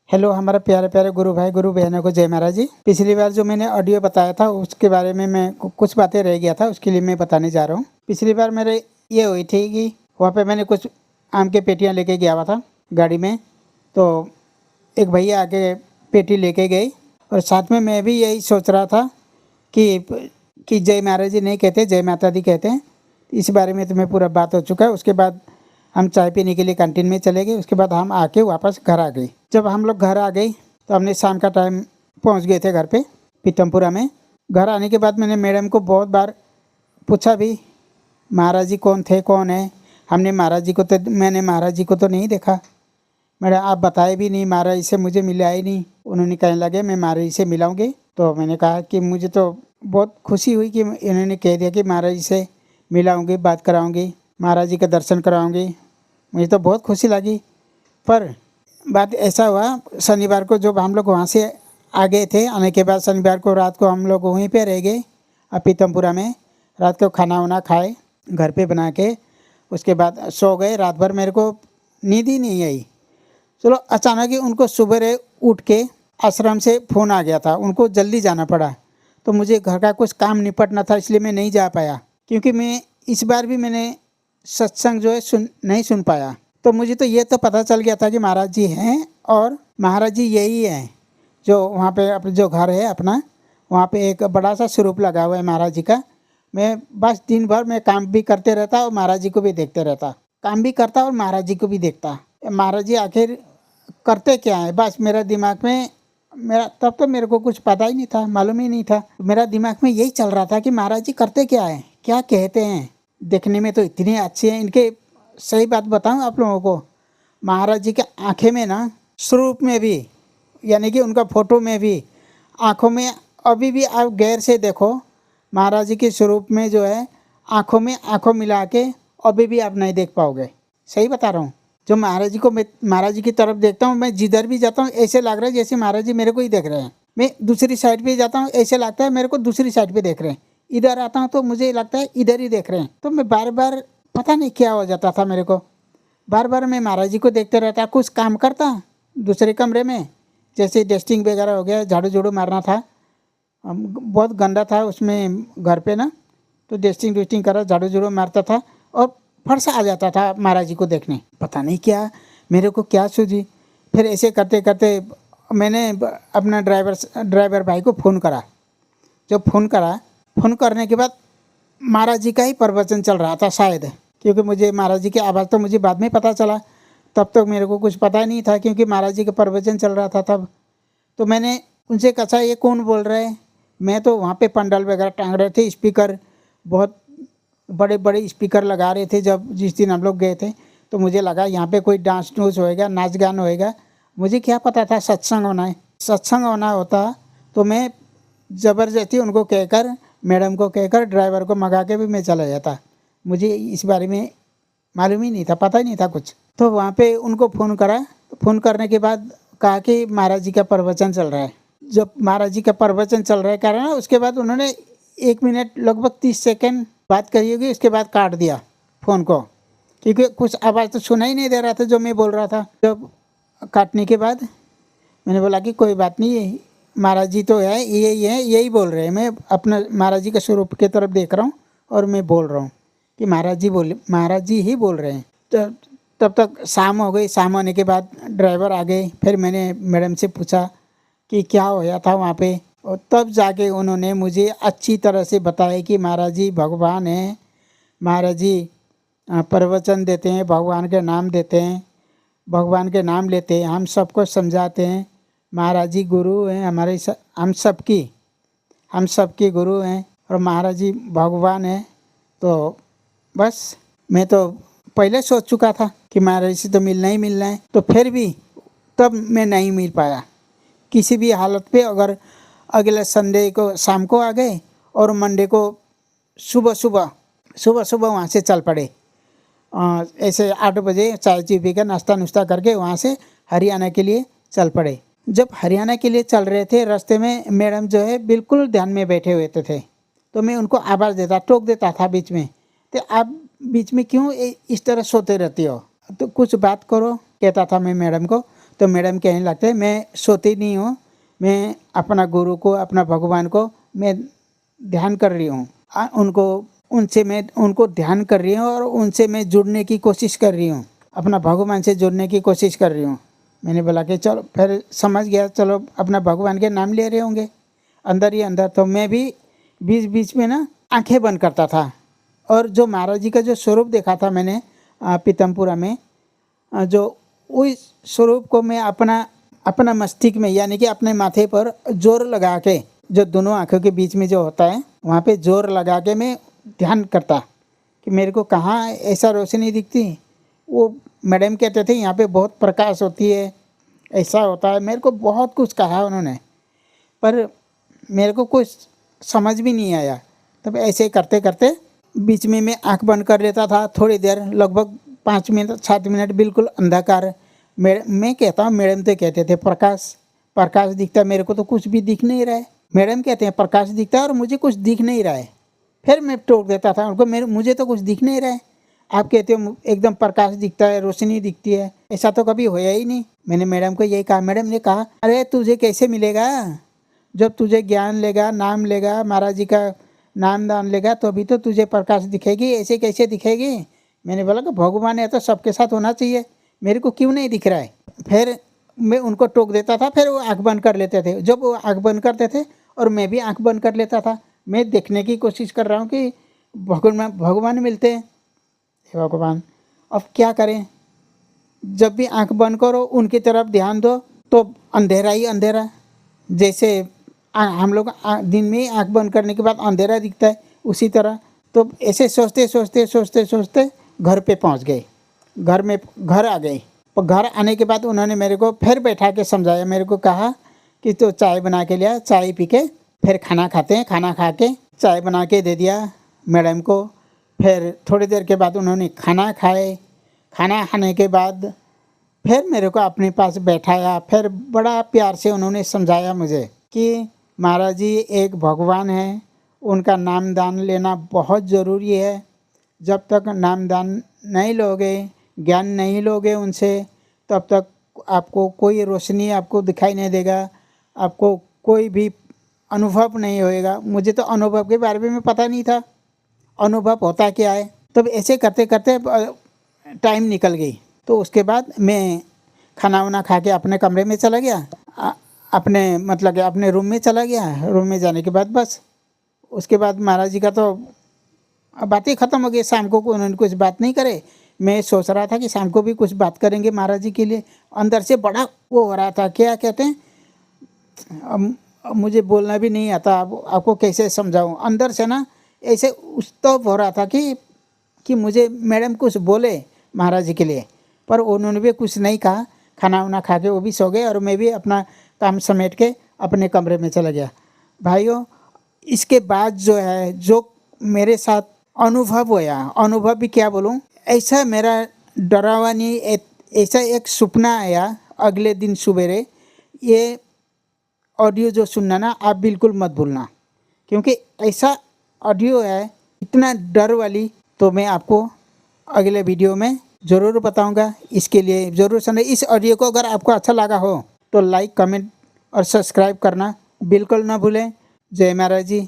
Hello हमारा प्यारे प्यारे गुरु भाई गुरु बहनों को जय महाराज जी। पिछली बार जो मैंने ऑडियो बताया था उसके बारे में मैं कुछ बातें रह गया था, उसके लिए मैं बताने जा रहा हूँ। पिछली बार मेरे ये हुई थी कि वहाँ पे मैंने कुछ आम के पेटियाँ लेके गया हुआ था गाड़ी में, तो एक भैया आके पेटी लेके गई और साथ में मैं भी यही सोच रहा था कि जय महाराज जी नहीं कहते, जय माता दी कहते हैं। इस बारे में तुम्हें पूरा बात हो चुका है। उसके बाद हम चाय पीने के लिए कैंटीन में चले गए। उसके बाद हम आके वापस घर आ गए। जब हम लोग घर आ गए तो हमने शाम का टाइम पहुंच गए थे घर पे पीतमपुरा में। घर आने के बाद मैंने मैडम को बहुत बार पूछा भी, महाराज जी कौन थे, कौन है। मैंने महाराज जी को तो नहीं देखा। मैडम आप बताए भी नहीं, महाराज जी से मुझे मिला ही नहीं। उन्होंने कहने लगे मैं महाराज जी से मिलाऊंगी। तो मैंने कहा कि मुझे तो बहुत खुशी हुई कि इन्होंने कह दिया कि महाराज जी से मिलाऊंगी, बात कराऊंगी, महाराज जी का दर्शन कराऊंगी। मुझे तो बहुत खुशी लगी। पर बात ऐसा हुआ, शनिवार को जब हम लोग वहाँ से आ गए थे, आने के बाद शनिवार को रात को हम लोग वहीं पे रह गए पीतमपुरा में। रात को खाना वाना खाए घर पे बना के, उसके बाद सो गए। रात भर मेरे को नींद ही नहीं आई। चलो अचानक ही उनको सुबह उठ के आश्रम से फ़ोन आ गया था, उनको जल्दी जाना पड़ा। तो मुझे घर का कुछ काम निपटना था, इसलिए मैं नहीं जा पाया। क्योंकि मैं इस बार भी मैंने सत्संग जो है नहीं सुन पाया। तो मुझे तो ये तो पता चल गया था कि महाराज जी हैं और महाराज जी यही हैं जो वहाँ पे अपने जो घर है अपना, वहाँ पे एक बड़ा सा स्वरूप लगा हुआ है महाराज जी का। मैं बस दिन भर मैं काम भी करते रहता और महाराज जी को भी देखते रहता, काम भी करता और महाराज जी को भी देखता। महाराज जी आखिर करते क्या है, बस मेरा दिमाग में मेरा तब तो मेरे को कुछ पता ही नहीं था, मालूम ही नहीं था। मेरा दिमाग में यही चल रहा था कि महाराज जी करते क्या है, क्या कहते हैं। देखने में तो इतने अच्छे हैं। इनके सही बात बताऊं आप लोगों को, महाराज जी के आँखें में ना, स्वरूप में भी, यानी कि उनका फोटो में भी, आँखों में अभी भी आप गैर से देखो, महाराज जी के स्वरूप में जो है आँखों में आँखों मिला के अभी भी आप नहीं देख पाओगे। सही बता रहा हूँ। जो महाराज जी को मैं महाराज जी की तरफ देखता हूँ, मैं जिधर भी जाता हूँ ऐसे लग रहा है जैसे महाराज जी मेरे को ही देख रहे हैं। मैं दूसरी साइड पे जाता हूँ, ऐसे लगता है मेरे को दूसरी साइड पे देख रहे हैं। इधर आता हूँ तो मुझे लगता है इधर ही देख रहे हैं। तो मैं बार बार पता नहीं क्या हो जाता था मेरे को, बार बार मैं महाराज जी को देखते रहता। कुछ काम करता दूसरे कमरे में, जैसे डस्टिंग वगैरह हो गया, झाड़ू झाड़ू मारना था, बहुत गंदा था उसमें घर पे ना। तो डस्टिंग डस्टिंग करा, झाड़ू झाड़ू मारता था और फट से आ जाता था महाराज जी को देखने। पता नहीं क्या मेरे को क्या सूझी। फिर ऐसे करते करते मैंने अपना ड्राइवर भाई को फ़ोन करा। जब फ़ोन करने के बाद महाराज जी का ही प्रवचन चल रहा था शायद, क्योंकि मुझे महाराज जी की आवाज़ तो मुझे बाद में पता चला, तब तक मेरे को कुछ पता नहीं था क्योंकि महाराज जी का प्रवचन चल रहा था तब। तो मैंने उनसे कहा ये कौन बोल रहे हैं। मैं तो वहाँ पे पंडाल वगैरह टांग रहे थे, स्पीकर बहुत बड़े बड़े स्पीकर लगा रहे थे। जब जिस दिन हम लोग गए थे तो मुझे लगा यहाँ पे कोई डांस डूंस होएगा, नाच गान होएगा। मुझे क्या पता था सत्संग होना है। सत्संग होना होता तो मैं ज़बरदस्ती उनको कहकर, मैडम को कहकर, ड्राइवर को मंगा के भी मैं चला जाता। मुझे इस बारे में मालूम ही नहीं था, पता ही नहीं था कुछ। तो वहाँ पे उनको फ़ोन करा। फ़ोन करने के बाद कहा कि महाराज जी का प्रवचन चल रहा है। जब महाराज जी का प्रवचन चल रहा है कह रहा ना, उसके बाद उन्होंने 1 मिनट लगभग 30 सेकंड बात करी होगी, उसके बाद काट दिया फ़ोन को, क्योंकि कुछ आवाज़ तो सुना ही नहीं दे रहा था जो मैं बोल रहा था। जब काटने के बाद मैंने बोला कि कोई बात नहीं, महाराज जी तो है, यही बोल रहे हैं। मैं अपना महाराज जी के स्वरूप की तरफ देख रहा हूँ और मैं बोल रहा हूँ कि महाराज जी ही बोल रहे हैं। तो तब तक शाम हो गई। शाम होने के बाद ड्राइवर आ गए। फिर मैंने मैडम से पूछा कि क्या होया था वहाँ पे, और तब जाके उन्होंने मुझे अच्छी तरह से बताया कि महाराज जी भगवान हैं, महाराज जी प्रवचन देते हैं, भगवान के नाम देते हैं, भगवान के नाम लेते हैं, हम सबको समझाते हैं। महाराज जी गुरु हैं हमारे, हम सबके गुरु हैं और महाराज जी भगवान हैं। तो बस मैं तो पहले सोच चुका था कि महाराज से तो मिलना ही मिलना है। तो फिर भी तब मैं नहीं मिल पाया किसी भी हालत पे। अगर अगले संडे को शाम को आ गए और मंडे को सुबह सुबह वहाँ से चल पड़े। ऐसे 8 बजे चाय ची पी कर नाश्ता नुश्ता करके वहाँ से हरियाणा के लिए चल पड़े। जब हरियाणा के लिए चल रहे थे, रास्ते में मैडम जो है बिल्कुल ध्यान में बैठे हुए थे। तो मैं उनको आवाज़ देता, टोक देता था बीच में, तो आप बीच में क्यों इस तरह सोते रहती हो, तो कुछ बात करो, कहता था मैं मैडम को। तो मैडम कहने लगते मैं सोती नहीं हूँ, मैं अपना गुरु को, अपना भगवान को मैं ध्यान कर रही हूँ। उनसे मैं उनको ध्यान कर रही हूँ और उनसे मैं जुड़ने की कोशिश कर रही हूँ, अपना भगवान से जुड़ने की कोशिश कर रही हूँ। मैंने बोला कि चलो, फिर समझ गया, चलो अपना भगवान के नाम ले रहे होंगे अंदर ही अंदर। तो मैं भी बीच बीच में ना आंखें बंद करता था और जो महाराज जी का जो स्वरूप देखा था मैंने पीतमपुरा में, जो उस स्वरूप को मैं अपना अपना मस्तिष्क में यानी कि अपने माथे पर जोर लगा के, जो दोनों आंखों के बीच में जो होता है वहाँ पे जोर लगा के मैं ध्यान करता कि मेरे को कहाँ ऐसा रोशनी दिखती। वो मैडम कहते थे यहाँ पे बहुत प्रकाश होती है, ऐसा होता है, मेरे को बहुत कुछ कहा उन्होंने, पर मेरे को कुछ समझ भी नहीं आया। तब ऐसे करते करते बीच में मैं आंख बंद कर लेता था थोड़ी देर, लगभग 5 मिनट 7 मिनट बिल्कुल अंधकार। मैं कहता हूँ, मैडम तो कहते थे प्रकाश प्रकाश दिखता है, मेरे को तो कुछ भी दिख नहीं रहा है। मैडम कहते हैं प्रकाश दिखता है और मुझे कुछ दिख नहीं रहा है। फिर मैं टोक देता था उनको, मुझे तो कुछ दिख नहीं रहा है, आप कहते हो एकदम प्रकाश दिखता है, रोशनी दिखती है, ऐसा तो कभी होया ही नहीं। मैंने मैडम को यही कहा। मैडम ने कहा अरे तुझे कैसे मिलेगा, जब तुझे ज्ञान लेगा, नाम लेगा, महाराज जी का नाम दान लेगा तो अभी तो तुझे प्रकाश दिखेगी, ऐसे कैसे दिखेगी। मैंने बोला कि भगवान है तो सबके साथ होना चाहिए, मेरे को क्यों नहीं दिख रहा है। फिर मैं उनको टोक देता था, फिर वो आँख बंद कर लेते थे। जब वो आँख बंद करते थे और मैं भी आँख बंद कर लेता था, मैं देखने की कोशिश कर रहा हूँ कि भगवान मिलते हैं। हे भगवान, अब क्या करें, जब भी आंख बंद करो उनकी तरफ ध्यान दो तो अंधेरा ही अंधेरा। जैसे हम लोग दिन में ही आंख बंद करने के बाद अंधेरा दिखता है, उसी तरह। तो ऐसे सोचते सोचते सोचते सोचते घर पे पहुंच गए, घर आ गए। और घर आने के बाद उन्होंने मेरे को फिर बैठा के समझाया, मेरे को कहा कि तो चाय बना के लिया, चाय पी के फिर खाना खाते हैं। खाना खा के चाय बना के दे दिया मैडम को। फिर थोड़ी देर के बाद उन्होंने खाना खाए। खाना खाने के बाद फिर मेरे को अपने पास बैठाया, फिर बड़ा प्यार से उन्होंने समझाया मुझे कि महाराज जी एक भगवान है, उनका नाम दान लेना बहुत ज़रूरी है। जब तक नाम दान नहीं लोगे, ज्ञान नहीं लोगे उनसे, तब तक आपको कोई रोशनी आपको दिखाई नहीं देगा, आपको कोई भी अनुभव नहीं होएगा। मुझे तो अनुभव के बारे में पता नहीं था, अनुभव होता क्या है। तब ऐसे करते करते टाइम निकल गई। तो उसके बाद मैं खाना वाना खा के अपने कमरे में चला गया, अपने मतलब कि अपने रूम में चला गया। रूम में जाने के बाद बस उसके बाद महाराज जी का तो बातें ख़त्म हो गई। शाम को उन्होंने कुछ बात नहीं करे। मैं सोच रहा था कि शाम को भी कुछ बात करेंगे महाराज जी के लिए। अंदर से बड़ा वो हो रहा था, क्या कहते हैं, मुझे बोलना भी नहीं आता, आपको कैसे समझाऊं। अंदर से ना ऐसे उत्सव हो रहा था कि मुझे मैडम कुछ बोले महाराज जी के लिए, पर उन्होंने भी कुछ नहीं कहा। खाना वाना खा के वो भी सो गए और मैं भी अपना काम समेट के अपने कमरे में चला गया। भाइयों, इसके बाद जो है, जो मेरे साथ अनुभव हुआ, अनुभव भी क्या बोलूं, ऐसा मेरा डरावनी ऐसा एक सपना आया अगले दिन सवेरे। ये ऑडियो जो सुनना ना, आप बिल्कुल मत भूलना, क्योंकि ऐसा ऑडियो है इतना डर वाली, तो मैं आपको अगले वीडियो में ज़रूर बताऊंगा। इसके लिए ज़रूर सुने। इस ऑडियो को अगर आपको अच्छा लगा हो तो लाइक, कमेंट और सब्सक्राइब करना बिल्कुल ना भूलें। जय महाराज जी।